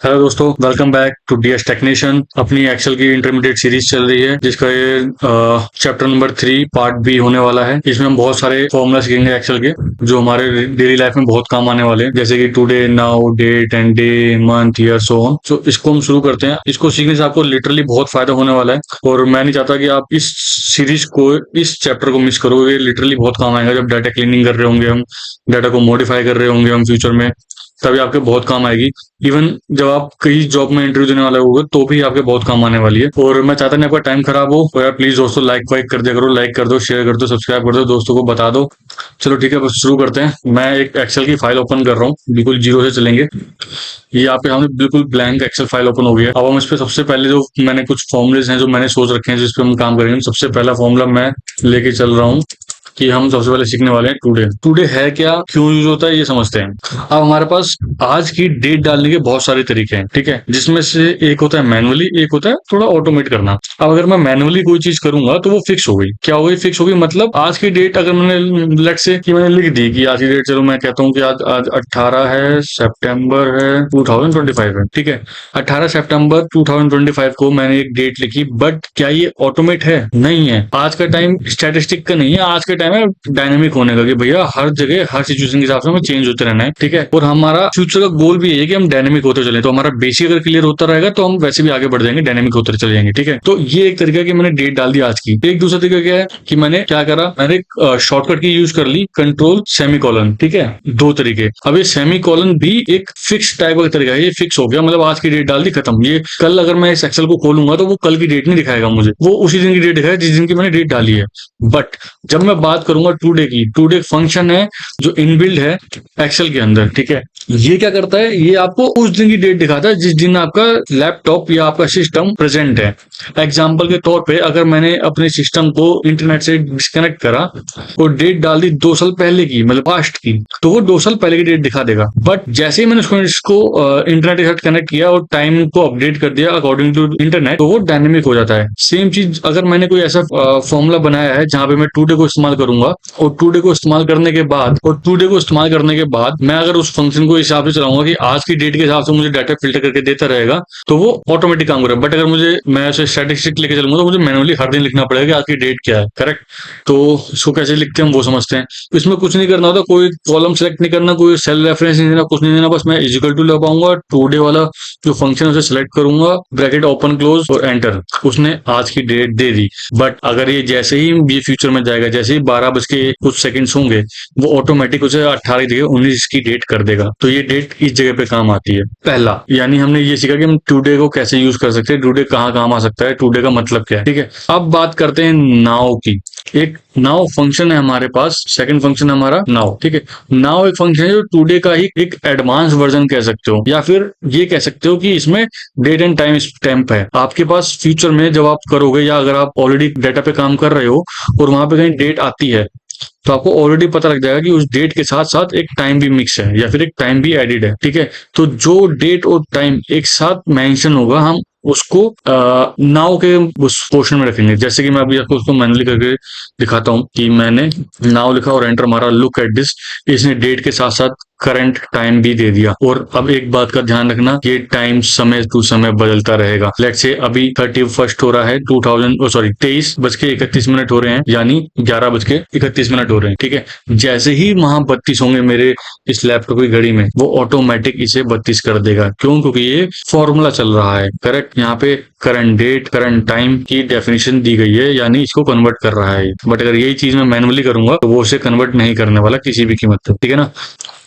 Hello दोस्तों, welcome back to DS technician. अपनी Excel की इंटरमीडिएट सीरीज चल रही है जिसका ये चैप्टर नंबर 3 पार्ट बी होने वाला है। इसमें हम बहुत सारे फॉर्मूला सीखेंगे एक्सेल के जो हमारे डेली लाइफ में बहुत काम आने वाले हैं, जैसे कि today, now, date and day, month, year, so on. तो इसको हम शुरू करते हैं। इसको सीखने से आपको लिटरली बहुत फायदा होने वाला है और मैं नहीं चाहता कि आप इस सीरीज को, इस चैप्टर को मिस करो। ये लिटरली बहुत काम आएगा जब डाटा क्लीनिंग कर रहे होंगे हम, डाटा को मॉडिफाई कर रहे होंगे हम फ्यूचर में, तभी आपके बहुत काम आएगी। इवन जब आप कई जॉब में इंटरव्यू देने वाले होगे तो भी आपके बहुत काम आने वाली है। और मैं चाहता नहीं आपका टाइम खराब हो, तो यार प्लीज दोस्तों लाइक वाइक कर दिया करो, लाइक कर दो, शेयर कर दो, सब्सक्राइब कर दो, दोस्तों को बता दो। चलो ठीक है, बस शुरू करते हैं। मैं एक एक्सेल की फाइल ओपन कर रहा हूँ, बिल्कुल जीरो से चलेंगे। ये आपके सामने बिल्कुल ब्लैंक एक्सेल फाइल ओपन हो गया। अब हम इस पे सबसे पहले जो मैंने कुछ फॉर्मुलेज हैं जो मैंने सोच रखे हैं जिस पे हम काम करेंगे, सबसे पहला फॉर्मूला मैं लेके चल रहा हूँ कि हम सबसे पहले सीखने वाले हैं टुडे। टुडे है क्या, क्यों यूज होता है, ये समझते हैं। अब हमारे पास आज की डेट डालने के बहुत सारे तरीके हैं, ठीक है, जिसमें से एक होता है मैनुअली, एक होता है थोड़ा ऑटोमेट करना। अब अगर मैं मैनुअली कोई चीज करूंगा तो वो फिक्स हो गई। क्या हो गई? फिक्स हो गई मतलब आज की डेट अगर मैंने लेट से कि मैंने लिख दी कि आज की डेट, चलो मैं कहता हूँ कि आज आज 18 है सितंबर है 2025 है, ठीक है। 18 सितंबर 2025 को मैंने एक डेट लिखी, बट क्या ये ऑटोमेट है? नहीं है। आज का टाइम स्टैटिस्टिक का नहीं है, आज का टाइम है डायनेमिक होने का, कि भैया हर जगह हर सिचुएशन के हिसाब से हमें चेंज होते रहना है, ठीक है। और हमारा फ्यूचर का गोल भी ये है कि हम डायनेमिक होते चले। तो हमारा बेसिक अगर क्लियर होता रहेगा तो हम वैसे भी आगे बढ़ जाएंगे, डायनेमिक होते चले जाएंगे, ठीक है। तो ये एक तरीका कि मैंने डेट डाल दी आज की। एक दूसरा तरीका क्या है कि मैंने क्या करा, मैंने एक शॉर्टकट की यूज कर ली, कंट्रोल सेमीकोलन, ठीक है। दो तरीके। अब ये सेमीकोलन भी एक फिक्स टाइप का तरीका है, ये फिक्स हो गया, मतलब आज की डेट डाल दी, खत्म। ये कल अगर मैं इस एक्सेल को खोलूंगा तो वो कल की डेट नहीं दिखाएगा मुझे, वो उसी दिन की डेट दिखाएगा जिस दिन की मैंने डेट डाली है। बट जब मैं बात करूंगा टुडे की, टुडे फंक्शन है जो इनबिल्ड है एक्सेल के अंदर, ठीक है। ये क्या करता है, ये आपको उस दिन की डेट दिखाता है जिस दिन आपका लैपटॉप या आपका सिस्टम प्रेजेंट है। एग्जाम्पल के तौर पे अगर मैंने अपने सिस्टम को इंटरनेट से डिस्कनेक्ट करा और डेट डाल दी 2 साल पहले की, मतलब पास्ट की, तो वो 2 साल पहले की डेट दिखा देगा। बट जैसे ही मैंने इसको इंटरनेट के साथ कनेक्ट किया और टाइम को अपडेट कर दिया अकॉर्डिंग टू इंटरनेट, तो वो डायनेमिक हो जाता है। सेम चीज अगर मैंने कोई ऐसा फॉर्मूला बनाया है जहां पे मैं टुडे को इस्तेमाल करूंगा, और टुडे को इस्तेमाल करने के बाद मैं अगर उस फंक्शन को हिसाब से चलाऊंगा कि आज की डेट के हिसाब से मुझे डाटा फिल्टर करके देता रहेगा, तो वो ऑटोमेटिक काम करेगा। बट अगर मैं उसे स्टैटिस्टिक लेके चलूंगा तो मुझे मैनुअली हर दिन लिखना पड़ेगा कि आज की डेट क्या है, करेक्ट। तो इसको कैसे लिखते हैं हम वो समझते हैं। तो इसमें कुछ नहीं करना होता, कोई कॉलम सेलेक्ट नहीं करना, कोई सेल रेफरेंस नहीं देना, कुछ नहीं देना। बस मैं इजिकल टू लगाऊंगा, टुडे वाला जो फंक्शन है उसे सेलेक्ट करूंगा, ब्रैकेट ओपन क्लोज और एंटर। उसने आज की डेट दे दी। बट अगर ये जैसे ही ये फ्यूचर में जाएगा, जैसे ही 12 बज के कुछ सेकंड्स होंगे, वो ऑटोमेटिक उसे 18 की जगह 19 की डेट कर देगा। तो ये डेट इस जगह पे काम आती है। पहला यानी हमने ये सीखा कि हम टुडे को कैसे यूज कर सकते हैं, टुडे कहाँ काम आ सकता है, टुडे का मतलब क्या है, ठीक है। अब बात करते हैं नाउ की। एक नाउ फंक्शन है हमारे पास, सेकंड फंक्शन हमारा नाउ, ठीक है। नाउ एक फंक्शन है जो टुडे का ही एक एडवांस वर्जन कह सकते हो, या फिर ये कह सकते हो कि इसमें डेट एंड टाइम स्टैम्प है। आपके पास फ्यूचर में जब आप करोगे, या अगर आप ऑलरेडी डेटा पे काम कर रहे हो और वहां पे कहीं डेट आती है, तो आपको ऑलरेडी पता लग जाएगा कि उस डेट के साथ साथ एक टाइम भी मिक्स है या फिर एक टाइम भी एडिड है, ठीक है। तो जो डेट और टाइम एक साथ मेंशन होगा, हम उसको नाउ के उस पोर्शन में रखेंगे। जैसे कि मैं अभी आपको उसको मैनुअली करके दिखाता हूँ कि मैंने नाउ लिखा और एंटर मारा, लुक एट दिस, इसने डेट के साथ साथ करंट टाइम भी दे दिया। और अब एक बात का ध्यान रखना, ये टाइम समय टू समय बदलता रहेगा। लेट्स से अभी 31 हो रहा है 23:31 हो रहे हैं, यानी 11:31 हो रहे हैं, ठीक है। जैसे ही वहां 32 होंगे मेरे इस लैपटॉप की घड़ी में, वो ऑटोमेटिक इसे 32 कर देगा। क्यों? क्योंकि ये फॉर्मूला चल रहा है, करेक्ट। यहाँ पे करंट डेट, करंट टाइम की डेफिनेशन दी गई है, यानी इसको कन्वर्ट कर रहा है। बट अगर यही चीज मैं मैनुअली करूंगा तो वो उसे कन्वर्ट नहीं करने वाला किसी भी कीमत पर, ठीक है ना।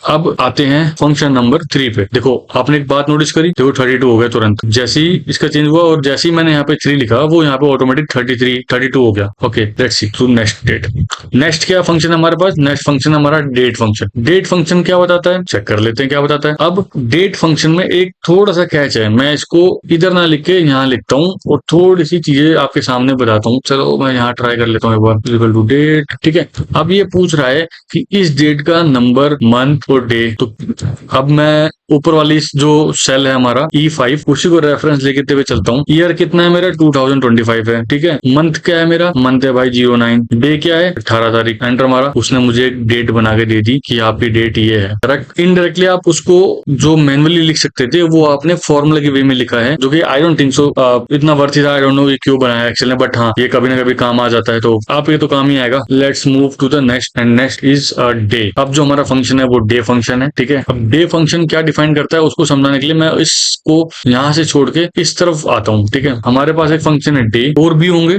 अब आते हैं फंक्शन नंबर 3 पे। देखो आपने एक बात नोटिस करी, देखो 32 हो गया तुरंत जैसे ही इसका चेंज हुआ, और जैसे ही मैंने यहाँ पे 3 लिखा, वो यहाँ पे ऑटोमेटिक 32 हो गया। Okay, let's see to next date. Next क्या फंक्शन हमारे पास? नेक्स्ट फंक्शन हमारा डेट फंक्शन। डेट फंक्शन क्या बताता है, चेक कर लेते हैं क्या बताता है। अब डेट फंक्शन में एक थोड़ा सा कैच है, मैं इसको इधर ना लिख के यहाँ लिखता हूँ और थोड़ी सी चीजें आपके सामने बताता हूँ। चलो मैं यहाँ ट्राई कर लेता हूँ एक बार, इक्वल टू डेट, ठीक है। अब ये पूछ रहा है कि इस डेट का नंबर, मंथ और डे। तो अब मैं ऊपर वाली जो सेल है हमारा E5, उसी को रेफरेंस लेके हुए चलता हूँ। ईयर कितना है मेरा, 2025 है, ठीक है। मंथ क्या है मेरा, मंथ है भाई 09। डे क्या है, 18 तारीख। एंटर मारा, उसने मुझे एक डेट बना के दे दी कि आपकी डेट ये है। करेक्ट। इनडायरेक्टली आप उसको जो मैनुअली लिख सकते थे वो आपने फॉर्मूला के वे में लिखा है, जो कि आई डोंट थिंक सो इतना worth it. I don't know ये क्यों बनाया एक्चुअली ने, बट हाँ ये कभी ना कभी काम आ जाता है, तो आप ये तो काम ही आएगा। Let's move to the next, and next is day. अब जो हमारा फंक्शन है वो डे फंक्शन है, ठीक है। अब डे फंक्शन क्या डिफाइन करता है उसको समझाने के लिए मैं इसको यहाँ से छोड़ के इस तरफ आता हूँ, ठीक है। हमारे पास एक फंक्शन है डे, और भी होंगे,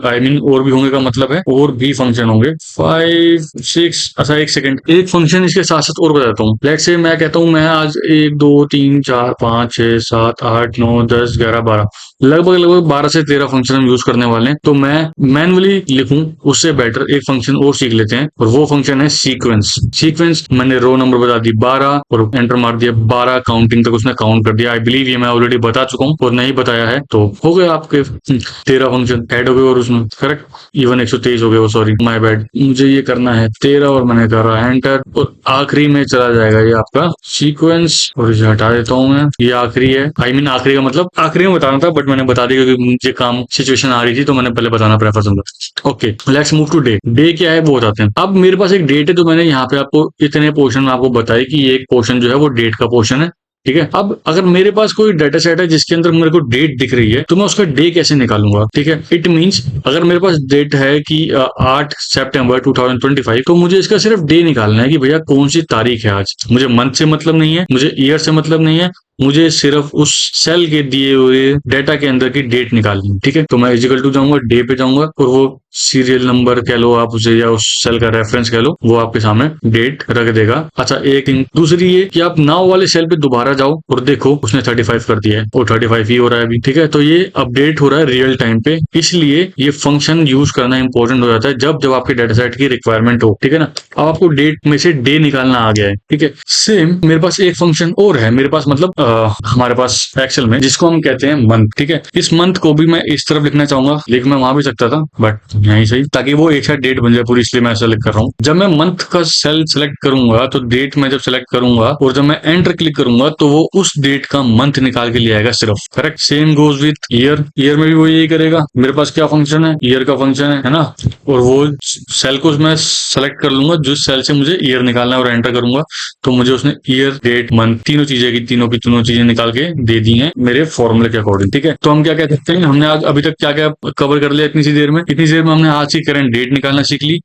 आई मीन और भी होंगे का मतलब है और भी फंक्शन होंगे 5 6। अच्छा एक सेकंड, एक फंक्शन इसके साथ साथ और बताता हूँ। लेट्स से मैं कहता हूँ मैं आज 1 2 3 4 5 6 7 8 9 10 11 12 लगभग 12 से 13 फंक्शन हम यूज करने वाले हैं। तो मैं मैनुअली लिखूं उससे बेटर एक फंक्शन और सीख लेते हैं, और वो फंक्शन है सीक्वेंस। सीक्वेंस मैंने रो नंबर बता दी 12 और एंटर मार दिया, 12 काउंटिंग तक उसने काउंट कर दिया। आई बिलीव ये मैं ऑलरेडी बता चुका हूँ, और नहीं बताया है तो हो गए आपके 13 फंक्शन ऐड हो गए, और उसमें करेक्ट इवन 123 हो गए। वो सॉरी माय बैड, मुझे ये करना है 13 और मैंने करा एंटर, और आखिरी में चला जाएगा ये आपका सीक्वेंस, और इसे हटा देता हूँ मैं। ये आखिरी है, आई मीन आखिरी का मतलब आखिरी में बताना था, बट मैंने बता दिया क्योंकि मुझे काम सिचुएशन आ रही थी, तो मैंने पहले बताना प्रेफर समझा। Okay let's move to day. Day क्या है वो बताते हैं। अब मेरे पास एक डेट है, तो मैंने यहाँ पे आपको इतने पोर्शन में आपको बताया कि ये एक पोर्शन जो है वो डेट का पोर्शन है, ठीक है। अब अगर मेरे पास कोई डाटा सेट है जिसके अंदर मेरे को डेट दिख रही है, तो मैं उसका डे कैसे निकालूंगा, ठीक है। इट मींस अगर मेरे पास डेट है कि 8 सितंबर 2025, तो मुझे इसका सिर्फ डे निकालना है कि भैया कौन सी तारीख है आज। मुझे मंथ से मतलब नहीं है, मुझे ईयर से मतलब नहीं है, मुझे सिर्फ उस सेल के दिए हुए डेटा के अंदर की डेट निकालनी है, ठीक है। तो मैं इजिकल टू जाऊंगा, डे पे जाऊंगा, और वो सीरियल नंबर कह लो आप उसे, या उस सेल का रेफरेंस कह लो, वो आपके सामने डेट रख देगा। अच्छा एक थिंग दूसरी ये कि आप नाउ वाले सेल पे दोबारा जाओ और देखो उसने 35 कर दिया है, और 35 ही हो रहा है अभी, ठीक है। तो ये अपडेट हो रहा है रियल टाइम पे, इसलिए ये फंक्शन यूज करना इंपॉर्टेंट हो जाता है जब जब आपके डेटा सेट की रिक्वायरमेंट हो, ठीक है ना। अब आपको डेट में से डे निकालना आ गया है, ठीक है। सेम मेरे पास एक फंक्शन और है, मेरे पास मतलब हमारे पास एक्सेल में, जिसको हम कहते हैं मंथ, ठीक है। इस मंथ को भी मैं इस तरफ लिखना चाहूंगा, लेकिन मैं वहां भी सकता था, बट यहीं सही, ताकि वो एक साथ डेट बन जाए पूरी, इसलिए मैं ऐसा लिख कर रहा हूँ। जब मैं मंथ का सेल सेलेक्ट करूंगा तो डेट में जब सेलेक्ट करूंगा, और जब मैं एंटर क्लिक करूंगा तो वो उस डेट का मंथ निकाल के ले आएगा सिर्फ। Correct. Same goes with year. Year में भी वो यही करेगा। मेरे पास क्या फंक्शन है, ईयर का फंक्शन है ना, और वो सेल को मैं सेलेक्ट कर लूंगा जिस सेल से मुझे ईयर निकालना है, और एंटर करूंगा तो मुझे उसने ईयर डेट मंथ तीनों चीजें की तीनों चीजें निकाल के दे दी हैं मेरे फॉर्मूले के अकॉर्डिंग, ठीक है। तो हम क्या कह सकते हैं, हमने आज अभी तक क्या क्या कवर कर लिया इतनी सी देर में। इतनी देर में हमने आज की करंट डेट निकालना सीख ली,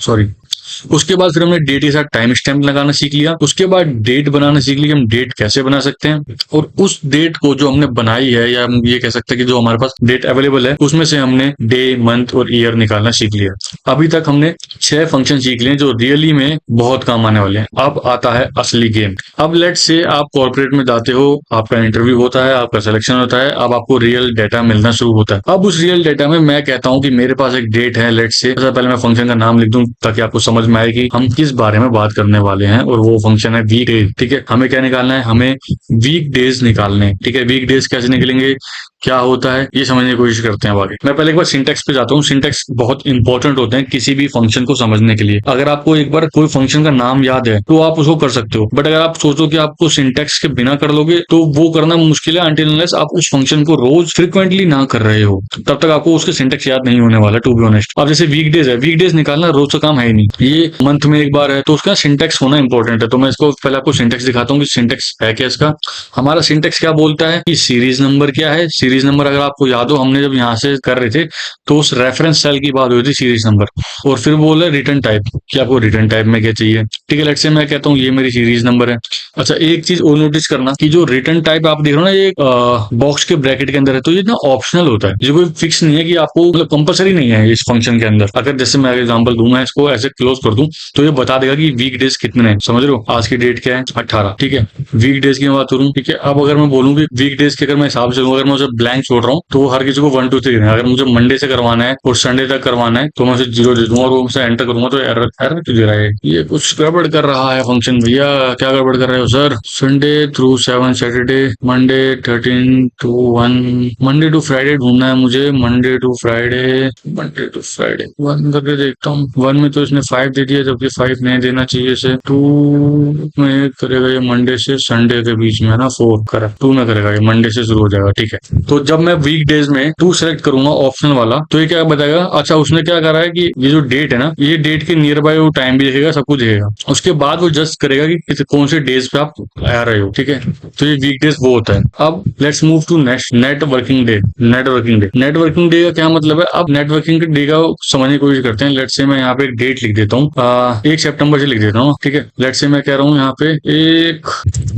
सॉरी। उसके बाद फिर हमने डेट के साथ टाइम स्टैम्प लगाना सीख लिया। उसके बाद डेट बनाना सीख लिया, हम डेट कैसे बना सकते हैं, और उस डेट को जो हमने बनाई है, या हम ये कह सकते हैं कि जो हमारे पास डेट अवेलेबल है, उसमें से हमने डे मंथ और ईयर निकालना सीख लिया। अभी तक हमने 6 फंक्शन सीख लिए जो रियली में बहुत काम आने वाले हैं। अब आता है असली गेम। अब लेट्स से आप कॉर्पोरेट में जाते हो, आपका इंटरव्यू होता है, आपका सिलेक्शन होता है, अब आपको रियल डेटा मिलना शुरू होता है। अब उस रियल डेटा में मैं कहता हूं कि मेरे पास एक डेट है, लेट्स से, पहले मैं फंक्शन का नाम लिख दूं ताकि आपको समझ में आए कि हम किस बारे में बात करने वाले हैं, और वो फंक्शन है वीक डेज, ठीक है। हमें क्या निकालना है, हमें वीक डेज निकालने हैं, ठीक है। वीक डेज कैसे निकलेंगे, क्या होता है, ये समझने की कोशिश करते हैं अब आगे। मैं पहले एक बार सिंटेक्स पे जाता हूँ। सिंटेक्स बहुत इंपॉर्टेंट होते हैं किसी भी फंक्शन को समझने के लिए। अगर आपको एक बार कोई फंक्शन का नाम याद है तो आप उसको कर सकते हो, बट अगर आप सोचो कि आपको सिंटेक्स के बिना कर लोगे तो वो करना मुश्किल है, अनटिल अनलेस आप उस फंक्शन को रोज फ्रिक्वेंटली ना कर रहे हो, तब तक आपको उसके सिंटेक्स याद नहीं होने वाला, टू बी ऑनेस्ट। अब जैसे वीकडेज है, वीकडेज निकालना रोज का काम है ही नहीं, ये मंथ में एक बार है, तो उसका सिंटेक्स होना इंपॉर्टेंट है। तो मैं इसको पहले आपको सिंटेक्स दिखाता हूँ कि सिंटेक्स है क्या इसका। हमारा सिंटेक्स क्या बोलता है कि सीरीज नंबर क्या है। सीरीज नंबर अगर आपको याद हो, हमने जब यहाँ से कर रहे थे तो उस रेफरेंस सेल की बात हुई थी सीरीज नंबर, और फिर बोला रिटर्न टाइप कि आपको रिटर्न टाइप में क्या चाहिए, ठीक है। लेट्स से मैं कहता हूँ ये मेरी सीरीज नंबर है। अच्छा एक चीज और नोटिस करना कि जो रिटर्न टाइप आप देख रहे हो ना, ये बॉक्स के ब्रैकेट के अंदर है, तो ये ना ऑप्शनल होता है, ये कोई फिक्स नहीं है कि आपको, मतलब कंपलसरी नहीं है इस फंक्शन के अंदर। अगर जैसे मैं एग्जांपल दूं, मैं इसको ऐसे क्लोज कर दूं तो ये बता देगा कि वीक डेज कितने हैं, समझ रहे हो। आज की डेट क्या है, 18, ठीक है। वीक डेज की बात करूं, ठीक है। अब अगर मैं बोलूं कि वीक डेज के अगर मैं हिसाब से, अगर मैं उसे ब्लैंक छोड़ रहा हूँ तो हर किसी को 1 2 3 है। अगर मुझे मंडे से करवाना है और संडे तक करवाना है तो मैं उसे 0 दे दूंगा, और वो उसे एंटर करूंगा तो एरर एरर क्यों दे रहा है, ये कुछ गड़बड़ कर रहा है फंक्शन। भैया क्या गड़बड़ कर रहे हो sir. Sunday through 7 Saturday, Monday 13 to 1, Monday to Friday ढूंढना है मुझे, मंडे टू फ्राइडे 1 करके देखता हूँ। 1 में तो इसने 5 5 दे दिया, जबकि 5 नहीं देना चाहिए इसे। 2 में करेगा ये मंडे से संडे के बीच में है ना, 4 करेक्ट, 2 में करेगा ये, मंडे से शुरू हो जाएगा। ठीक है, तो जब मैं वीक डेज में 2 सेलेक्ट करूंगा ऑप्शन वाला, तो ये क्या बताएगा, अच्छा उसने क्या करा है कि ये जो डेट है ना, ये डेट के नियर बाय वो टाइम भी दिखेगा, सब कुछ दिखेगा। उसके बाद वो जस्ट करेगा कि कौन से डेज पे आप आ रहे हो। ठीक है, तो ये वीक डेज वो होता है। अब let's move to next, networking day. Networking day, networking day का क्या मतलब है? अब नेटवर्किंग डे का समझने की कोशिश करते हैं। लेट्स से मैं यहाँ पे एक डेट लिख देता हूँ, 1 सितंबर से लिख देता हूँ। ठीक है, लेट्स से मैं कह रहा हूँ यहाँ पे एक,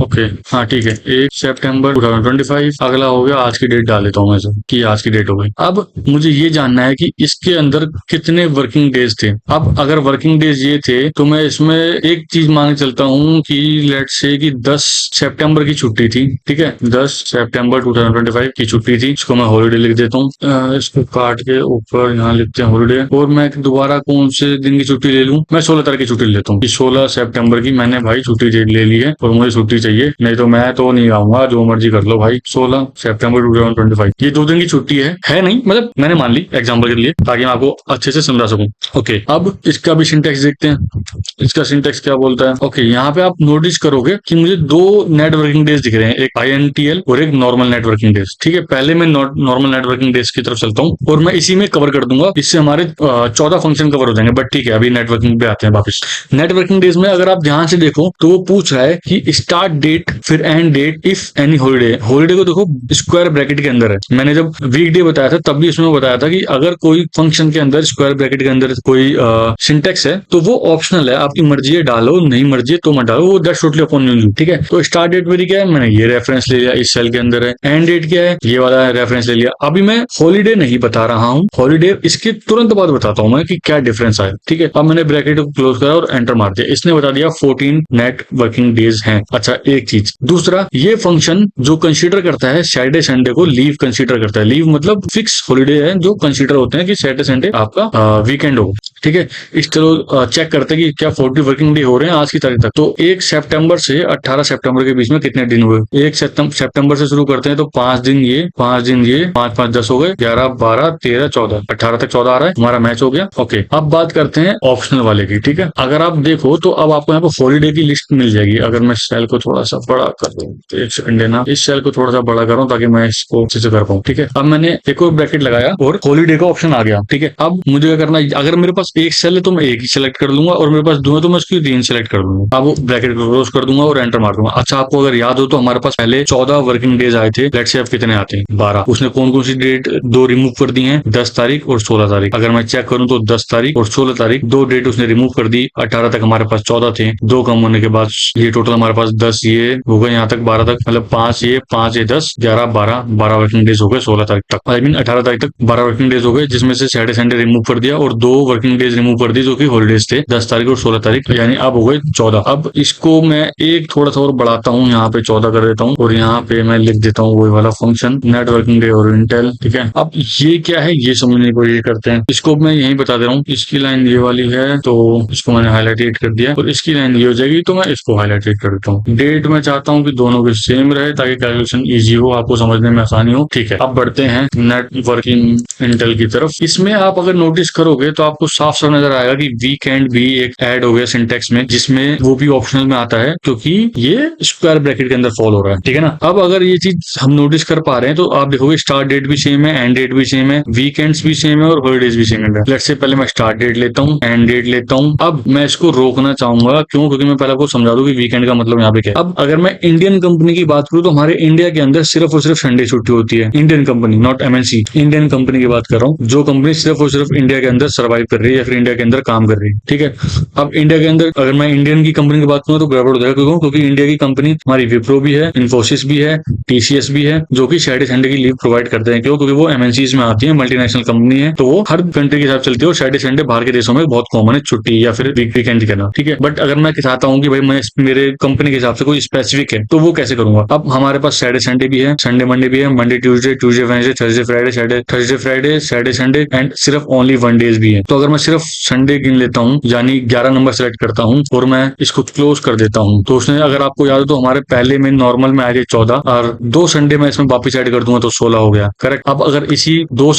ओके हाँ ठीक है, 1 सितंबर 2025। अगला हो गया, आज की डेट डाल देता हूँ मैं कि आज की डेट हो गई। अब मुझे ये जानना है कि इसके अंदर कितने वर्किंग डेज थे। अब अगर वर्किंग डेज ये थे, तो मैं इसमें एक चीज मान के चलता हूँ कि लेट्स से कि 10 सितंबर की छुट्टी थी। ठीक है, 10 सितंबर 2025 की छुट्टी थी, इसको मैं हॉलीडे लिख देता हूँ। इसको काट के ऊपर यहाँ लिखते हैं हॉलीडे। और मैं दोबारा कौन से दिन की छुट्टी ले लूँ? मैं 16 तारीख की छुट्टी लेता हूँ। 16 सितंबर की मैंने भाई छुट्टी ले ली है और मुझे छुट्टी चाहिए, नहीं तो मैं तो नहीं आऊंगा, जो मर्जी कर लो भाई। 16 सितंबर 2025 ये 2 दिन की छुट्टी है नहीं, मतलब मैंने मान ली एग्जाम्पल के लिए, ताकि मैं आपको अच्छे से समझा सकूं। ओके, अब इसका भी सिंटेक्स देखते हैं, इसका सिंटेक्स क्या बोलता है। ओके, यहाँ पे आप नोटिस करोगे कि मुझे 2 नेटवर्किंग डेज दिख रहे हैं, एक INTL और एक नॉर्मल नेटवर्किंग डेज। ठीक है, पहले मैं नॉर्मल नेटवर्किंग डेज की तरफ चलता हूँ और मैं इसी में कवर कर दूंगा, इससे हमारे 14 फंक्शन कवर हो जाएंगे। बट ठीक है, अभी नेटवर्किंग पे आते हैं वापस। नेटवर्किंग डेज में अगर आप ध्यान से देखो तो वो पूछ रहा है कि स्टार्ट डेट फिर end date if any holiday. Holiday को देखो स्क्वायर ब्रैकेट के अंदर है। मैंने जब वीकडे बताया था तब भी इसमें बताया था कि अगर कोई फंक्शन के अंदर स्क्वायर ब्रैकेट के अंदर कोई सिंटेक्स है तो वो ऑप्शनल है, आपकी मर्जी है डालो, नहीं मर्जी है तो मत डालो, वो दैट्स टोटली अपॉन यू। ठीक है, तो स्टार्ट डेट मेरी क्या है, मैंने ये रेफरेंस ले लिया, इस सेल के अंदर है। एंड डेट क्या है, ये वाला रेफरेंस ले लिया। अभी मैं हॉलीडे नहीं बता रहा हूँ, हॉलीडे इसके तुरंत बाद बताता हूँ मैं कि क्या डिफरेंस आया। ठीक है, अब मैंने ब्रैकेट को क्लोज करा और एंटर मार दिया, इसने बता दिया 14 नेट वर्किंग डेज हैं। अच्छा, एक चीज। दूसरा, ये फंक्शन जो कंसीडर करता है सैटरडे संडे को लीव कंसीडर करता है। लीव मतलब फिक्स हॉलीडे है जो कंसीडर होते हैं कि सैटरडे संडे आपका वीकेंड हो। ठीक है, इस चलो चेक करते हैं कि क्या 40 वर्किंग डे हो रहे हैं आज की तारीख तक। तो 1 सितंबर से 18 सितंबर के बीच में कितने दिन हुए? 1 सितंबर से शुरू करते हैं तो 5 दिन ये, 5 दिन ये, 5 5 10 हो गए, 11 12 13 14, 18 तक 14 आ रहा है, हमारा मैच हो गया। ओके, अब बात करते हैं ऑप्शनल वाले की। ठीक है, अगर आप देखो तो अब आपको यहाँ पे हॉलीडे की लिस्ट मिल जाएगी। अगर मैं सेल को थोड़ा सा बड़ा कर दूं, तो एक सेकंड लेना, इस सेल को थोड़ा सा बड़ा करूं ताकि मैं इसको अच्छे से कर पाऊं। ठीक है, अब मैंने एक और ब्रैकेट लगाया और हॉलीडे का ऑप्शन आ गया। ठीक है, अब मुझे क्या करना है, अगर मेरे पास एक सेल है तो मैं एक ही सिलेक्ट कर लूंगा और मेरे पास 2 है तो मैं उसकी 3 सिलेक्ट कर लूंगा। अब ब्रैकेट को क्लोज कर दूंगा और एंटर मार दूंगा। अच्छा, आपको अगर याद हो तो हमारे पास पहले 14 वर्किंग डेज आए थे। लेट्स से अब कितने आते हैं? 12। उसने कौन कौन सी डेट 2 रिमूव कर दी है, 10 तारीख और 16 तारीख। अगर मैं चेक करूं तो 10 तारीख और 16 तारीख 2 डेट उसने रिमूव कर दी। 18 तक हमारे पास 14 थे, 2 कम होने के बाद ये टोटल हमारे पास 10 ये हो गए, यहाँ तक 12 तक, मतलब 5 ये 5 ये 10 11 12 वर्किंग डेज हो गए 16 तारीख तक। आई मीन 18 तारीख तक 12 वर्किंग डेज हो गए, जिसमें से सैटरडे संडे रिमूव कर दिया और 2 वर्किंग डेज रिमूव कर दी जो कि हॉलीडेज थे, 10 तारीख और 16 तारीख, यानी अब हो गए 14। अब इसको मैं एक थोड़ा सा और बढ़ाता हूँ, यहाँ पे 14 कर देता हूँ और यहाँ पे मैं लिख देता हूँ वही वाला फंक्शन नेटवर्किंग डे और इंटेल। ठीक है, अब ये क्या है ये समझने की कोशिश करते हैं। इसको मैं यही बता दे रहा हूँ, इसकी लाइन ये वाली है तो इसको मैंने हाईलाइटेड कर दिया और इसकी लाइन ये हो जाएगी तो मैं इसको हाईलाइटेड कर देता हूँ। डेट मैं चाहता हूँ कि दोनों के सेम रहे ताकि कैलकुलेशन इजी हो, आपको समझने में आसानी हो। ठीक है, अब बढ़ते हैं नेटवर्किंग इंटेल की तरफ। इसमें आप अगर नोटिस करोगे तो आपको साफ साफ नजर आएगा कि वीकेंड भी एक ऐड हो गया सिंटेक्स में, जिसमें वो भी ऑप्शनल में आता है क्योंकि ये स्क्वायर ब्रैकेट के अंदर फॉल हो रहा है। ठीक है ना, अब अगर ये चीज हम नोटिस कर पा रहे हैं तो आप देखोगे स्टार्ट डेट भी सेम है, एंड डेट भी सेम है, वीकेंड्स भी सेम है और हॉलीडेज भी सेम है। लेट्स से पहले मैं स्टार्ट डेट लेता हूँ, एंड डेट लेता हूँ। अब मैं इसको रोकना चाहूंगा, क्यों? क्योंकि मैं पहले आपको समझा दूं कि वीकेंड का मतलब यहाँ पे क्या है। अब अगर मैं इंडियन कंपनी की बात करूं तो हमारे इंडिया के अंदर सिर्फ और सिर्फ संडे छुट्टी होती है। Indian company, not MNC, Indian company की बात कर रहा हूँ, जो कंपनी सिर्फ और सिर्फ इंडिया के अंदर सर्वाइव कर रही है या फिर इंडिया के अंदर काम कर रही है। ठीक है, अब इंडिया के अंदर अगर मैं इंडियन की कंपनी की बात करूँ तो गड़बड़ हो जाएगा, क्योंकि इंडिया की कंपनी हमारी विप्रो भी है, इन्फोसिस भी है, TCS भी है, जो कि सैटरडे संडे की लीव प्रोवाइड करते हैं। क्यों? क्योंकि वो MNCs में आती है, मल्टीनेशनल कंपनी है, तो वो हर कंट्री के हिसाब चलती है और सैटरडे संडे बाहर के देशों में बहुत कॉमन है छुट्टी या फिर वीकेंड करना। ठीक है, बट अगर मैं चाहता हूँ कि भाई मैं मेरे कंपनी के हिसाब से कोई स्पेसिफिक है तो वो कैसे करूंगा? अब हमारे पास सैटरडे संडे भी है, संडे मंडे भी है, Monday Tuesday, Tuesday Wednesday, Thursday Friday, Saturday Thursday Friday, Saturday Sunday and सिर्फ ओनली 1 डेज भी है। तो अगर मैं सिर्फ संडे गिन लेता हूँ, यानी 11 नंबर सेलेक्ट करता हूँ और मैं इसको क्लोज कर देता हूँ। तो उसने, अगर आपको याद हो तो हमारे पहले में नॉर्मल में आ रही है 14 और 2 संडे में इसमें वापस ऐड कर दूंगा तो 16 हो गया, करेक्ट। अब अगर इसी 2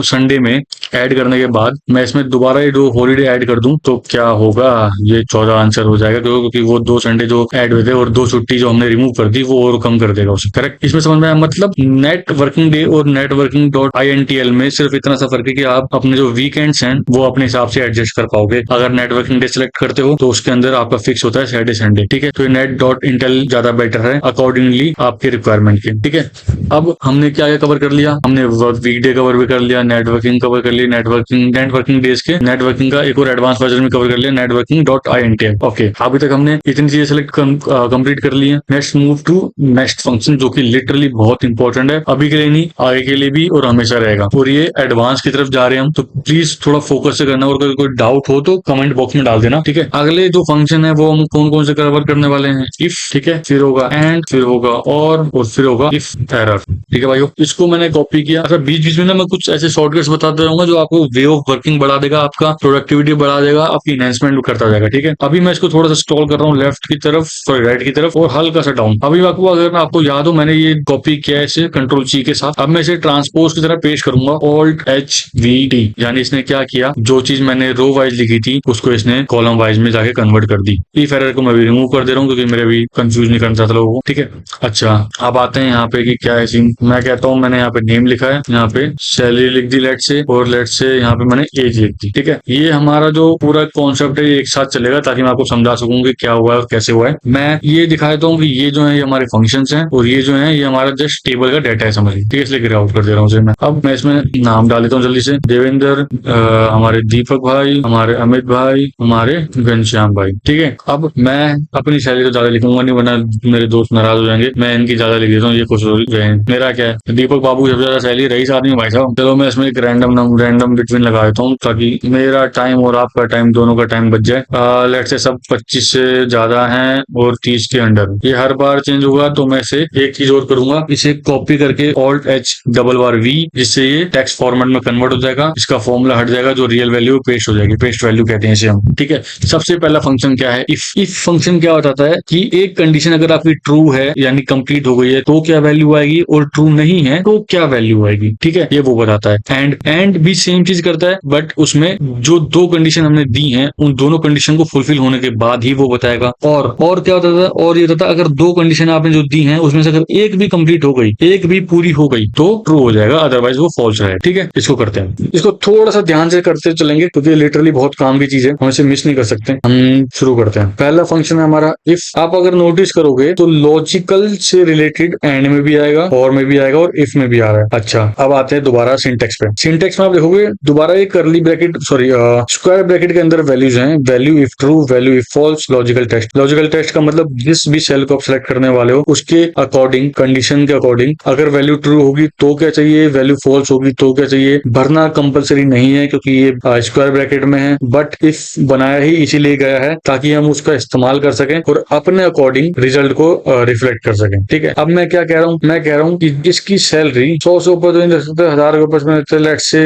संडे में ऐड करने के बाद मैं इसमें दोबारा ये 2 हॉलीडे ऐड कर दूं तो क्या होगा, ये 14 आंसर हो जाएगा, क्योंकि वो 2 संडे जो ऐड हुए थे और 2 छुट्टी जो हमने रिमूव कर दी वो और कम कर देगा उसे, करेक्ट। इसमें समझ में आया? मतलब नेट वर्किंग डे और नेट वर्किंग डॉट INTL में सिर्फ इतना सा फर्क है कि आप अपने जो वीकेंड्स हैं वो अपने हिसाब से एडजस्ट कर पाओगे। अगर नेट वर्किंग डे सेलेक्ट करते हो तो उसके अंदर आपका फिक्स होता है सैटरडे संडे, ठीक है। तो नेट डॉट इंटेल ज्यादा बेटर है अकॉर्डिंगली आपके रिक्वायरमेंट के, ठीक है। अब हमने क्या क्या कवर कर लिया, हमने वीकडे कवर भी कर लिया, नेटवर्किंग कवर कर लिया, नेटवर्किंग डेज के नेटवर्किंग का एक और एडवांस वर्जन में कवर कर लिया, नेटवर्किंग डॉट INTL। ओके, अभी तक हमने इतनी चीजें सेलेक्ट कंप्लीट कर ली है। Next move to next function, जो कि लिटरली बहुत इंपॉर्टेंट है, अभी के लिए नहीं आगे के लिए भी और हमेशा रहेगा, और ये एडवांस की तरफ जा रहे हैं हम, तो प्लीज थोड़ा फोकस से करना, और अगर कोई डाउट हो तो कमेंट बॉक्स में डाल देना, ठीक है। अगले जो फंक्शन है वो हम कौन कौन से कवर करने वाले हैं, इफ, ठीक है, फिर होगा एंड, फिर होगा और फिर होगा इफ एरर, ठीक है भाइयों। इसको मैंने कॉपी किया। अच्छा, बीच बीच में ना मैं कुछ ऐसे शॉर्टकट्स बताते रहूंगा जो आपको वे ऑफ वर्किंग बढ़ा देगा, आपका प्रोडक्टिविटी बढ़ा देगा, आपकी एनहेंसमेंट करता जाएगा, ठीक है। अभी मैं इसको थोड़ा सा स्क्रॉल कर रहा हूँ लेफ्ट की तरफ, सॉरी राइट की तरफ, और हल्का सा डाउन। अभी आपको, अगर आपको याद हो, मैंने ये कॉपी किया है इसे Ctrl+C के साथ। अब मैं इसे ट्रांसपोज की तरह पेश करूंगा, Alt+H+V+T, यानी इसने क्या किया, जो चीज मैंने रो वाइज लिखी थी उसको इसने कॉलम वाइज में जाके कन्वर्ट कर दी। इफ एरर को मैं भी रिमूव कर दे रहा हूँ क्योंकि मेरे भी कंफ्यूज नहीं करना चाहता लोगों को, ठीक है। अच्छा, अब आते हैं यहाँ पे कि क्या है सीन। मैं कहता हूँ मैंने यहाँ पे नेम लिखा है, यहाँ पे सैलरी लिख दी लेट से, और लेट से यहाँ पे मैंने एज लिख दी, ठीक है। ये हमारा जो पूरा कॉन्सेप्ट है ये एक साथ चलेगा ताकि मैं आपको समझा सकूं कि क्या हुआ है और कैसे हुआ है। मैं ये दिखा देता हूँ कि ये जो है ये हमारे फंक्शंस हैं और ये जो है ये हमारा जस्ट टेबल का डाटा है, समझिए, ठीक है। इसलिए गिर आउट कर दे रहा हूँ उसे मैं। अब मैं इसमें नाम डाल देता हूँ जल्दी से, देवेंद्र, हमारे दीपक भाई, हमारे अमित भाई, हमारे घनश्याम भाई, ठीक है। अब मैं अपनी सैलरी तो ज्यादा लिखूंगा नहीं वरना मेरे दोस्त नाराज हो जाएंगे, मैं इनकी ज्यादा लिख देता हूँ, ये खुश हो जाएंगे। मेरा क्या है, दीपक बाबू सबसे ज्यादा सैलरी रईस आदमी भाई साहब। चलो मैं इसमें एक रैंडम बिटवीन लगा देता हूँ ताकि मेरा टाइम और आपका टाइम दोनों का टाइम बच जाए। लेट से सब 25 से ज्यादा हैं और 30 के अंडर, ये हर बार चेंज होगा। तो मैं इसे एक चीज और करूंगा, इसे कॉपी करके Alt+H+V, जिससे ये टेक्स्ट फॉर्मेट में कन्वर्ट हो जाएगा, इसका फॉर्मूला हट जाएगा, जो रियल वैल्यू पेस्ट हो जाएगी, पेस्ट वैल्यू कहते हैं इसे हम, ठीक है। सबसे पहला फंक्शन क्या है, इफ फंक्शन क्या बताता है कि एक कंडीशन अगर आपकी ट्रू है यानी कंप्लीट हो गई है तो क्या वैल्यू आएगी, और ट्रू नहीं है तो क्या वैल्यू आएगी, ठीक है, ये वो बताता है। एंड भी सेम चीज करता है, बट उसमें जो 2 कंडीशन हमने दी हैं उन दोनों कंडीशन को फुलफिल होने के बाद ही वो बताएगा। और क्या होता था, और ये होता था अगर 2 कंडीशन आपने जो दी हैं उसमें से अगर एक भी कंप्लीट हो गई, एक भी पूरी हो गई तो ट्रू हो जाएगा, अदरवाइज वो फॉल्स रहेगा, ठीक है। इसको करते हैं, इसको थोड़ा सा ध्यान से करते चलेंगे क्योंकि लिटरली बहुत काम की चीज है, हम इसे मिस नहीं कर सकते। हम शुरू करते हैं। पहला फंक्शन है हमारा इफ। आप अगर नोटिस करोगे तो लॉजिकल से रिलेटेड एंड में भी आएगा, और में भी आएगा, और इफ में भी आ रहा है। अच्छा, अब आते हैं दोबारा सिंटेक्स पे। सिंटेक्स में आप देखोगे दोबारा एक curly bracket, sorry square bracket के अंदर वैल्यूज हैं, value if true, value if false, logical test. Logical test का मतलब जिस भी सेल को आप सेलेक्ट करने वाले हो उसके अकॉर्डिंग, कंडीशन के अकॉर्डिंग, अगर वैल्यू ट्रू होगी तो क्या चाहिए, वैल्यू फॉल्स होगी तो क्या चाहिए। भरना कंपलसरी नहीं है क्योंकि ये स्क्वायर ब्रैकेट में है, बट इफ बनाया ही इसीलिए गया है ताकि हम उसका इस्तेमाल कर सकें और अपने अकॉर्डिंग रिजल्ट को रिफ्लेक्ट कर सकें, ठीक है। अब मैं क्या कह रहा हूँ, मैं कह रहा हूँ कि जिसकी सैलरी 100 से ऊपर तो नहीं रख सकते, 1000 के ऊपर लेट से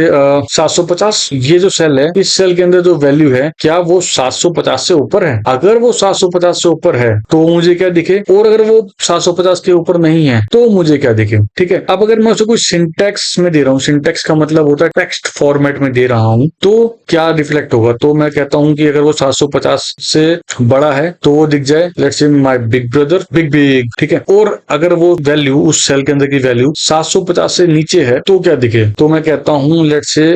750, ये जो सेल है इस सेल के अंदर जो वैल्यू है क्या वो 750 से ऊपर है। अगर वो 750 से ऊपर है तो मुझे क्या दिखे, और अगर वो 750 के ऊपर नहीं है तो मुझे क्या दिखे, ठीक है। अब अगर मैं उसे कोई सिंटेक्स में दे रहा हूँ, सिंटेक्स का मतलब होता है टेक्स्ट फॉर्मेट में दे रहा हूँ, तो क्या रिफ्लेक्ट होगा, तो मैं कहता हूँ कि अगर वो 750 से बड़ा है तो वो दिख जाए let's say my big brother big, ठीक है। और अगर वो वैल्यू, उस सेल के अंदर की वैल्यू 750 से नीचे है तो क्या दिखे, तो मैं कहता हूँ लेट्स से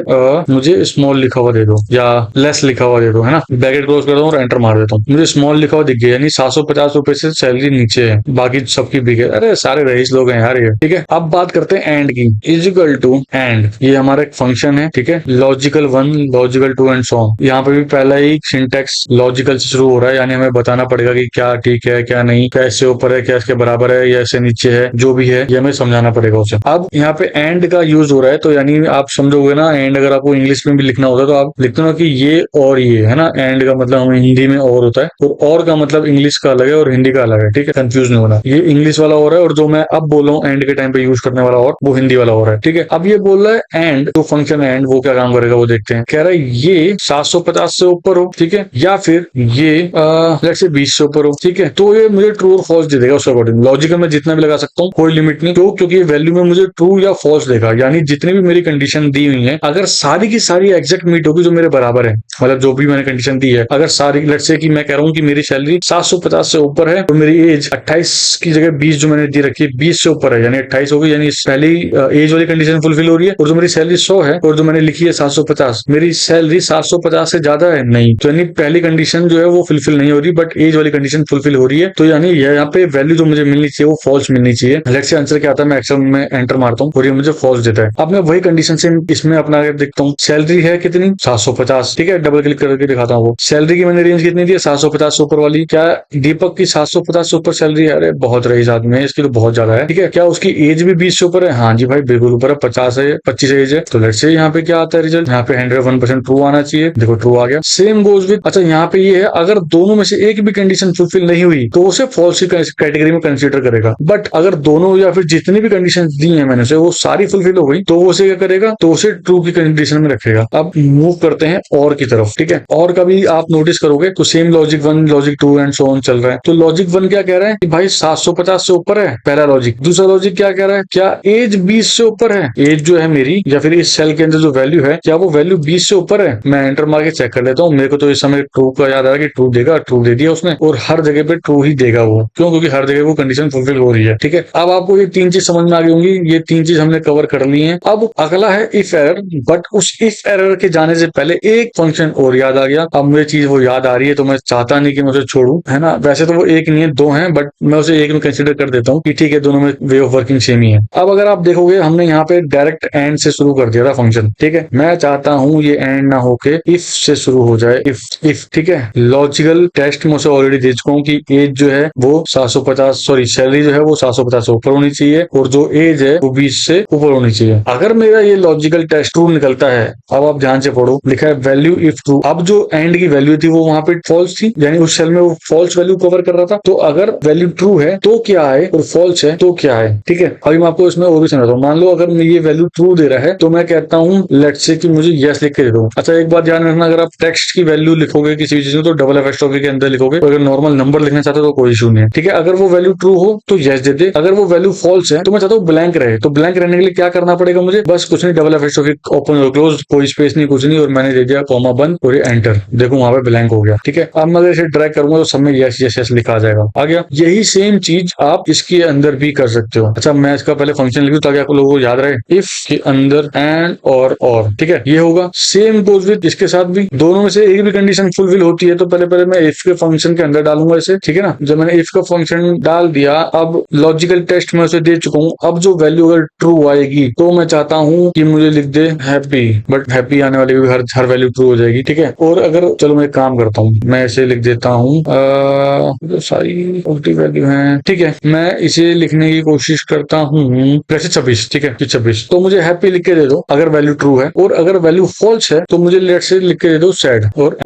मुझे स्मॉल लिखा हुआ दे दो या लेस लिखा हुआ दे दो, है ना। ब्रैकेट क्लोज कर दो और एंटर मार देता हूँ, मुझे स्मॉल लिखा हुआ दिख गया, यानी 750 रुपए से सैलरी नीचे है, बाकी सबकी बिग है। अरे सारे रईस लोग हैं यार ये, ठीक है। अब बात करते हैं एंड की। इज इक्वल टू एंड, ये हमारा एक फंक्शन है, ठीक है। Logical 1, logical 2 and so on. यहाँ पे भी पहला ही सिंटेक्स लॉजिकल से शुरू हो रहा है, यानी हमें बताना पड़ेगा कि क्या ठीक है क्या नहीं, क्या इससे ऊपर है, क्या इसके बराबर है या इससे नीचे है, जो भी है ये हमें समझ समझाना पड़ेगा उसे। अब यहाँ पे एंड का यूज हो रहा है, तो यानी आप समझोगे ना, एंड अगर आपको इंग्लिश में भी लिखना होता है तो आप लिखते हो ना कि ये और ये है ना। एंड का मतलब हमें हिंदी में और होता है, और का मतलब इंग्लिश का अलग है और हिंदी का अलग है, ठीक है, कंफ्यूज नहीं होना। ये इंग्लिश वाला और है, और जो मैं अब बोल रहा हूँ एंड के टाइम पे यूज करने वाला और, वो हिंदी वाला और है, ठीक है। अब ये बोल रहा है एंड, जो फंक्शन है एंड, वो क्या काम करेगा वो देखते हैं। कह रहा है ये 750 से ऊपर हो, ठीक है, या फिर ये लेट्स से 20 से ऊपर हो, ठीक है, तो ये मुझे ट्रू और फॉल्स दे देगा उसके अकॉर्डिंग। लॉजिकल में जितना भी लगा सकता हूँ, कोई लिमिट नहीं, क्यों? क्योंकि वैल्यू में मुझे ट्रू या फॉल्स देगा, यानी जितनी भी मेरी कंडीशन दी हुई है, अगर सारी की सारी एग्जैक्ट मीट होगी जो मेरे बराबर है, मतलब जो भी मैंने कंडीशन दी है, अगर सारी, लेट्स से कि मैं कह रहा हूँ कि मेरी सैलरी 750 से ऊपर है और मेरी एज 28 की जगह 20 जो मैंने दी रखी है 20 से ऊपर है, यानी 28 होगी, यानी पहली एज वाली कंडीशन फुलफिल हो रही है। और जो मेरी सैलरी 100 है और जो मैंने लिखी है 750, मेरी सैलरी 750 से ज्यादा है नहीं, तो यानी पहली कंडीशन जो है वो फुलफिल नहीं हो रही, बट एज वाली कंडीशन फुलफिल हो रही है, तो यानी यहाँ पे वैल्यू जो मुझे मिलनी चाहिए वो फॉल्स मिलनी चाहिए। लेट्स से आंसर क्या आता है, मैं एक्सेल में एंटर मारता हूँ और ये मुझे फॉल्स देता है। अब मैं वही कंडीशन से इसमें अपना देखता हूँ, सैलरी है कितनी, 750, ठीक है, डबल क्लिक करके दिखाता हूँ। वो सैलरी की मैंने रेंज कितनी दी है, 750 से ऊपर वाली। क्या दीपक की 750 से ऊपर सैलरी है? अरे बहुत रईस आदमी है, इसकी तो बहुत ज्यादा है, ठीक है। क्या उसकी एज भी 20 से ऊपर है? हाँ जी भाई, बिल्कुल ऊपर है, 50 है, 25 एज है। तो लेट्स से यहाँ पे क्या आता है रिजल्ट, यहाँ पे 101% ट्रू आना चाहिए। देखो ट्रू आ गया। सेम गोज विद, अच्छा यहाँ पे ये है, अगर दोनों में से एक भी कंडीशन फुलफिल नहीं हुई तो उसे फॉल्स की कैटेगरी में कंसीडर करेगा। बट अगर दोनों या फिर जितनी भी कंडीशन दी है मैंने से वो सारी फुलफिल हो गई, तो वो उसे क्या करेगा, तो उसे ट्रू की कंडीशन में रखेगा। अब मूव करते हैं और की तरफ, ठीक है। और का भी आप नोटिस करोगे तो same logic 1, logic 2 and so on चल रहा है। तो लॉजिक 1 क्या कह रहा है कि भाई 750 से ऊपर है, पहला लॉजिक। दूसरा लॉजिक क्या कह रहा है, क्या एज 20 से ऊपर है, एज जो है मेरी या फिर इस सेल के अंदर जो वैल्यू है, क्या वो वैल्यू 20 से ऊपर है। मैं एंटर मार के चेक कर लेता हूँ, मेरे को तो इस समय ट्रू का याद आ रहा है कि ट्रू देगा, ट्रू दे दिया उसने, और हर जगह पे ट्रू ही देगा वो, क्यों? क्योंकि हर जगह वो कंडीशन फुलफिल हो रही है, ठीक है। अब आपको ये तीन चीज समझ में आ गई होंगी, ये तीन चीज हमने कवर कर ली है। अब अगला है इफ एरर, बट उस इफ एरर के जाने से पहले एक फंक्शन और याद आ गया। अब मुझे चीज वो याद आ रही है तो मैं चाहता नहीं कि मैं उसे छोड़ू, है ना। वैसे तो वो एक नहीं है, दो हैं, बट मैं उसे एक में कंसिडर कर देता हूँ कि ठीक है, दोनों में वे ऑफ वर्किंग सेम ही है। अब अगर आप देखोगे, हमने यहाँ पे डायरेक्ट एंड से शुरू कर दिया था फंक्शन, ठीक है। मैं चाहता हूँ ये एंड ना होके इफ से शुरू हो जाए, इफ, ठीक है। लॉजिकल टेस्ट में उसे ऑलरेडी दे चुका हूँ कि एज जो है वो 750, सॉरी सैलरी जो है वो 750 से ऊपर होनी चाहिए और जो एज है वो 20 से ऊपर होनी चाहिए। अगर मेरा ये लॉजिकल टेस्ट ट्रू निकलता है, अब आप ध्यान से पढ़ो, लिखा है वैल्यू इफ ट्रू। अब जो एंड की वैल्यू थी वो वहां पे फॉल्स थी, यानी उस सेल में वो फॉल्स वैल्यू कवर कर रहा था। तो अगर वैल्यू ट्रू है तो क्या है और फॉल्स है तो क्या है, ठीक है। अभी मैं आपको इसमें और भी समझाता हूँ। मान लो अगर ये वैल्यू ट्रू दे रहा है तो मैं कहता हूँ लेट्स से कि मुझे यस लिख के दे दो। अच्छा एक बात ध्यान रखना, अगर आप टेक्स्ट की वैल्यू लिखोगे किसी भी चीज में तो डबल एपॉस्ट्रोफी के अंदर लिखोगे, अगर नॉर्मल नंबर लिखना चाहते हो तो कोई इशू नहीं है, ठीक है। अगर वो वैल्यू ट्रू हो तो यस दे दे, अगर वो वैल्यू फॉल्स है तो मैं चाहता हूँ ब्लैंक रहे। तो ब्लैंक रहने के लिए क्या करना पड़ेगा मुझे, बस कुछ नहीं, डबल एपॉस्ट्रोफी ओपन और क्लोज, कोई स्पेस नहीं, कुछ नहीं, और मैंने दे दिया कॉमा बंद और ये एंटर, देखो वहां पे ब्लैंक हो गया, ठीक है। अब मैं अगर इसे ड्रैग करूंगा तो सब में यस यस यस लिखा आ जाएगा, आ गया। यही सेम चीज आप इसके अंदर भी कर सकते हो। अच्छा मैं इसका पहले फंक्शन लिखूं ताकि आप लोगों को याद रहे, इफ के अंदर एंड और, ठीक है, ये होगा। सेम गोज विद इसके साथ भी, दोनों में से एक भी कंडीशन फुलफिल होती है तो पहले मैं इफ के फंक्शन के अंदर डालूंगा इसे, ठीक है ना। जब मैंने इफ का फंक्शन डाल दिया, अब लॉजिकल टेस्ट में उसे दे चुका हूँ। अब जो वैल्यू अगर ट्रू आएगी तो मैं चाहता हूँ कि मुझे लिख दे हैप्पी, बट हैप्पी आने वाली भी हर वैल्यू ट्रू हो जाएगी, ठीक है। और अगर चलो मैं एक काम करता हूँ, मैं इसे लिख देता हूँ, तो सारी पॉजिटिव वैल्यू है, ठीक है। मैं इसे लिखने की कोशिश करता हूँ वैसे 26, ठीक है, 26। तो मुझे हैप्पी लिख के दे दो अगर वैल्यू ट्रू है, और अगर वैल्यू फॉल्स है तो मुझे लेट से लिख के दे दो सैड, और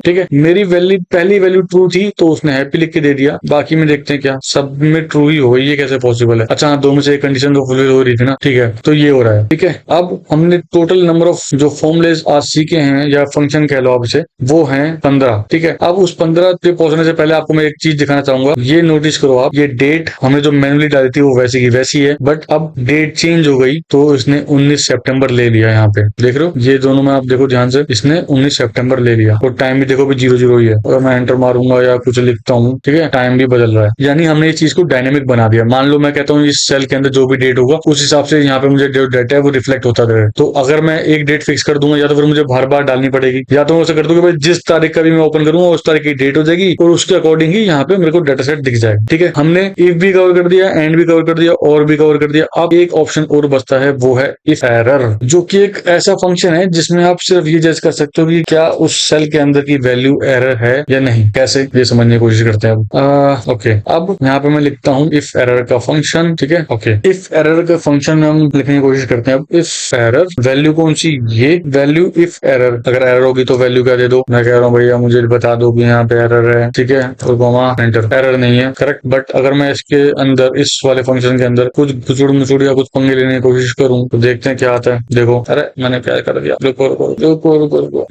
ठीक है। मेरी वैल्यू पहली वैल्यू ट्रू थी तो उसने हैप्पी लिख के दे दिया, बाकी में देखते हैं क्या सब में ट्रू ही हो गई, ये कैसे पॉसिबल है। अच्छा हाँ, दो में से एक कंडीशन तो फुलफिल हो रही थी ना, ठीक है, तो ये हो रहा है, ठीक है। अब हमने टोटल नंबर ऑफ जो फॉर्मूलेस आज सीखे हैं या फंक्शन कह लो आप इसे, वो हैं 15, ठीक है। अब उस 15 पे पहुंचने से पहले आपको मैं एक चीज दिखाना चाहूंगा, ये नोटिस करो आप, ये डेट हमने जो मैनुअली डाली थी वो वैसी की वैसी है, बट अब डेट चेंज हो गई तो इसने 19 सितंबर ले लिया। यहाँ पे देख रहे हो, ये दोनों में आप देखो ध्यान से, इसने 19 सितंबर ले लिया और टाइम भी देखो भी 00 ही है। और मैं एंटर मारूंगा या कुछ लिखता हूँ, ठीक है, टाइम भी बदल रहा है, यानी हमने ये चीज को डायनेमिक बना दिया। मान लो मैं कहता हूँ इस सेल के अंदर जो भी डेट होगा उस हिसाब से यहाँ पे मुझे जो डेटा है वो रिफ्लेक्ट होता रहे। तो अगर मैं एक डेट फिक्स कर दूंगा या तो फिर मुझे बार बार डालनी पड़ेगी, या तो मैं उसे कर दूंगा भाई जिस तारीख का भी मैं ओपन करूंगा उस तारीख की डेट हो जाएगी और उसके अकॉर्डिंग ही यहाँ पे मेरे को डेटा सेट दिख जाएगा, ठीक है। हमने इफ भी कवर कर दिया, एंड भी कवर कर दिया, और भी कवर कर दिया। अब एक ऑप्शन और बचता है, वो है इफ एरर, जो कि एक ऐसा फंक्शन है जिसमें आप सिर्फ ये जज कर सकते हो कि क्या उस सेल के अंदर की वैल्यू एरर है या नहीं, कैसे ये समझने की कोशिश करते हैं अब। ओके, अब यहाँ पे मैं लिखता हूँ इफ एरर का फंक्शन, ठीक है। ओके, इफ एरर का फंक्शन में हम लिखने की कोशिश करते हैं। अब इफ एरर वैल्यू कौन सी, ये वैल्यू इफ एरर, अगर एरर होगी तो वैल्यू क्या दे दो, मैं कह रहा हूँ भैया मुझे बता दो कि यहाँ पे एरर है, ठीक है, और कॉमा एंटर, एरर नहीं है, करेक्ट। बट अगर मैं इसके अंदर इस वाले फंक्शन के अंदर कुछ गुचुड़ मुचुड़ या कुछ पंगे लेने की कोशिश करूँ तो देखते हैं क्या आता है। देखो, अरे मैंने क्या कर दिया, रुको रुको रुको रुको रुको।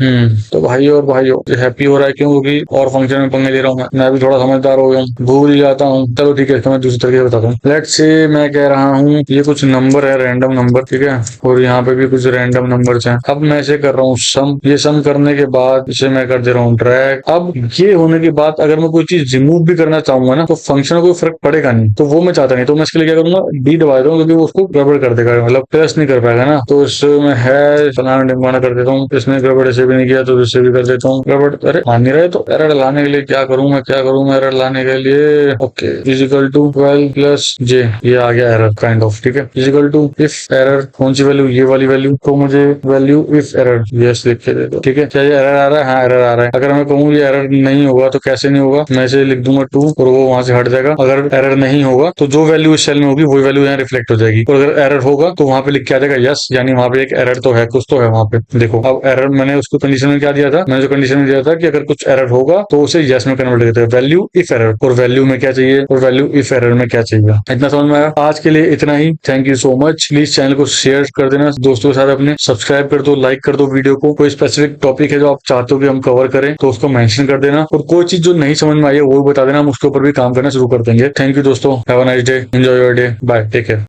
तो भाई और भाइयों, हैप्पी हो रहा है क्यों, क्योंकि और फंक्शन में पंगे ले रहा हूँ मैं भी थोड़ा समझदार हो गया हूँ, भूल ही जाता हूँ। चलो ठीक है, इसका मैं दूसरी तरीके से बताता हूँ। लेट्स से मैं कह रहा हूँ ये कुछ नंबर है, रैंडम नंबर, ठीक है, और यहाँ पे भी कुछ रैंडम नंबर्स हैं। अब मैं इसे कर रहा हूँ सम, ये सम करने के बाद इसे मैं कर दे रहा हूँ ड्रैग। अब ये होने के बाद अगर मैं कोई चीज रिमूव भी करना चाहूंगा ना तो फंक्शन में कोई फर्क पड़ेगा नहीं, तो वो मैं चाहता नहीं, तो मैं इसके लिए क्या करूंगा, डी दबा दूंगा, क्योंकि वो उसको गड़बड़ कर देगा, मतलब प्लस नहीं कर पाएगा ना। तो इसमें है फलाना ढिमकाना कर देता हूँ, इसमें गड़बड़ ऐसे भी नहीं किया तो इससे भी कर देता हूँ गड़बड़। अरे मान नहीं रहे, तो एरर लाने के लिए क्या करूँ मैं एरर लाने के लिए, ओके, इजिकल टू 12 प्लस जे, ये आ गया एरर काइंड ऑफ, ठीक है। इजिकल टू इफ एरर, कौन सी वैल्यू, ये वाली वैल्यू, तो मुझे वैल्यू इफ एरर यस लिख के दे दो, ठीक है। क्या ये एरर आ रहा है, हाँ एरर आ रहा है। अगर मैं कहूँ ये एरर नहीं होगा तो कैसे नहीं होगा, मैं इसे लिख दूंगा 2 और वो वहां से हट जाएगा। अगर एरर नहीं होगा तो जो वैल्यू इस सेल में होगी वही वैल्यू यहाँ रिफ्लेक्ट हो जाएगी, और अगर एरर होगा तो वहां पे लिख के आ जाएगा यस, यानी वहां पे एक एरर तो है, कुछ तो है वहां पे। देखो अब एरर मैंने उसको कंडीशन में क्या दिया था, मैंने जो कंडीशन में दिया था कि अगर कुछ एरर होगा तो उसे यस में कन्वर्ट करते हैं, वैल्यू इफ एरर, और वैल्यू में क्या चाहिए, और वैल्यू इफ एरर में क्या चाहिए। इतना समझ में आया। आज के लिए इतना ही, thank you so much. Please channel को शेयर कर देना दोस्तों के साथ अपने, सब्सक्राइब कर दो, लाइक कर दो वीडियो को। कोई स्पेसिफिक टॉपिक है जो आप चाहते हो कि हम कवर करें तो उसको मेंशन कर देना, और कोई चीज जो नहीं समझ में आई है वो भी बता देना, हम उसके ऊपर भी काम करना शुरू कर देंगे। थैंक यू दोस्तों, have a nice day, enjoy your day, bye, take care.